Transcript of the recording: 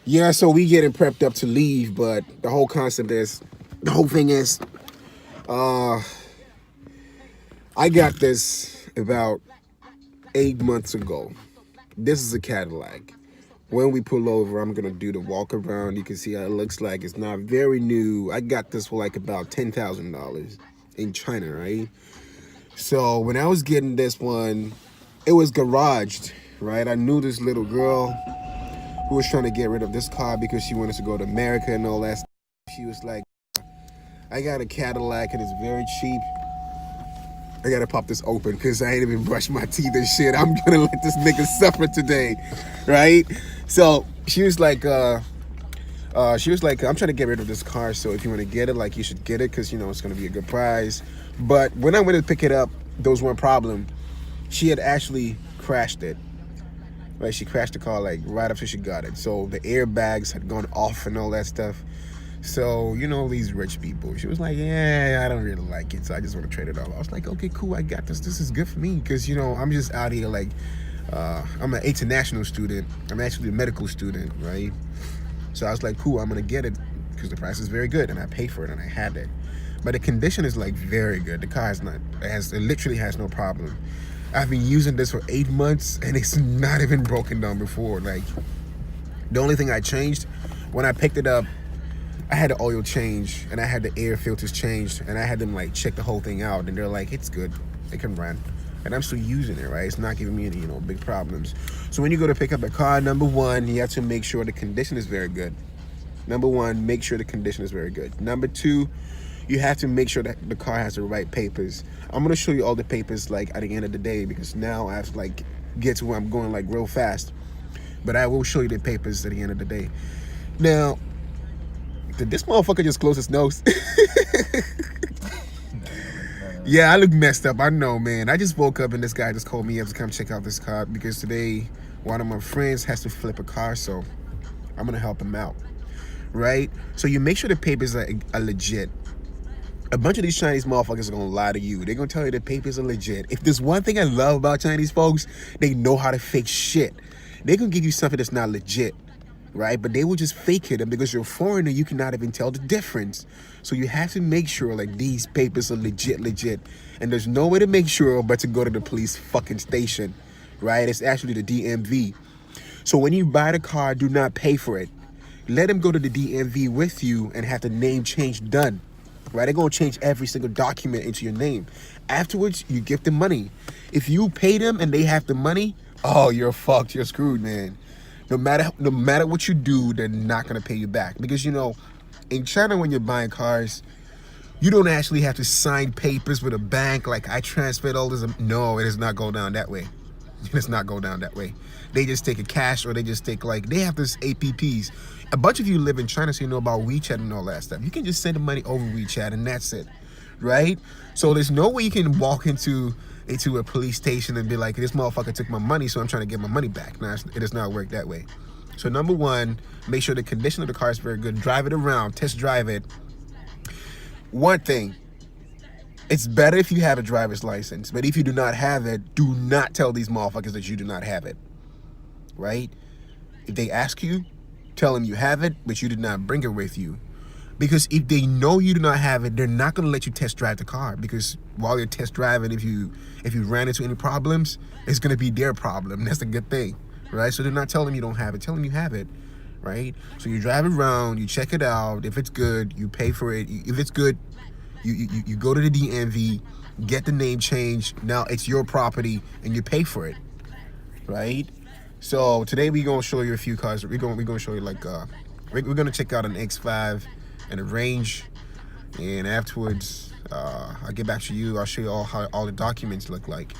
Yeah, so we getting prepped up to leave, but the whole thing is, uh, I got this about 8 months ago. This is a Cadillac. When we pull over, I'm gonna do the walk around. You can see how it looks like. It's not very new. I got this for like about $10,000 in China, right? So when I was getting this one, it was garaged, right? I knew this little girl who was trying to get rid of this car because she wanted to go to America and all that stuff. She was like, I got a Cadillac and it's very cheap. I gotta pop this open because I ain't even brushed my teeth and shit. I'm gonna let this nigga suffer today, right? So she was like, I'm trying to get rid of this car, so if you want to get it, like, you should get it because, you know, it's gonna be a good price. But when I went to pick it up, there was one problem. She had actually crashed it. Right, she crashed the car like right after she got it. So the airbags had gone off and all that stuff. So, you know, these rich people. She was like, yeah, I don't really like it, so I just want to trade it all. I was like, okay, cool, I got this. This is good for me because, you know, I'm just out here like, I'm an international student. I'm actually a medical student, right? So I was like, cool, I'm going to get it because the price is very good and I paid for it and I had it. But the condition is like very good. The car is not, it literally has no problem. I've been using this for 8 months and it's not even broken down before. Like, the only thing I changed when I picked it up, I had the oil change and I had the air filters changed and I had them like check the whole thing out and they're like, it's good, it can run. And I'm still using it, right? It's not giving me any, you know, big problems. So when you go to pick up a car, number one, you have to make sure the condition is very good. Number one, make sure the condition is very good. Number two, you have to make sure that the car has the right papers. I'm gonna show you all the papers like at the end of the day because now I have to like get to where I'm going like real fast. But I will show you the papers at the end of the day. Now, did this motherfucker just close his nose? Yeah, I look messed up. I know, man. I just woke up and this guy just called me up to come check out this car because today one of my friends has to flip a car, so I'm gonna help him out, right? So you make sure the papers are legit. A bunch of these Chinese motherfuckers are gonna lie to you. They're gonna tell you the papers are legit. If there's one thing I love about Chinese folks, they know how to fake shit. They're gonna give you something that's not legit, right? But they will just fake it, and because you're a foreigner, you cannot even tell the difference. So you have to make sure like these papers are legit. And there's no way to make sure but to go to the police fucking station, right? It's actually the DMV. So when you buy the car, do not pay for it. Let them go to the DMV with you and have the name change done. Right, they're gonna change every single document into your name. Afterwards, you give them money. If you pay them and they have the money, oh, you're fucked. You're screwed, man. No matter what you do, they're not gonna pay you back because, you know, in China when you're buying cars, you don't actually have to sign papers with a bank like I transferred all this. No, it does not go down that way. It does not go down that way. They just take a cash or they just take like, they have this APPs. A bunch of you live in China, so you know about WeChat and all that stuff. You can just send the money over WeChat and that's it, right? So there's no way you can walk into a police station and be like, this motherfucker took my money, so I'm trying to get my money back. Now, it does not work that way. So number one, make sure the condition of the car is very good. Drive it around, test drive it. One thing, it's better if you have a driver's license, but if you do not have it, do not tell these motherfuckers that you do not have it, right? If they ask you, tell them you have it, but you did not bring it with you. Because if they know you do not have it, they're not going to let you test drive the car. Because while you're test driving, if you ran into any problems, it's going to be their problem. That's a good thing, right? So they're not telling them you don't have it. Tell them you have it, right? So you drive around, you check it out. If it's good, you pay for it. If it's good, you go to the DMV, get the name changed. Now it's your property, and you pay for it, right? So today we're gonna show you a few cars. We're gonna show you like we're gonna check out an X5 and a Range, and afterwards I'll get back to you. I'll show you all how all the documents look like.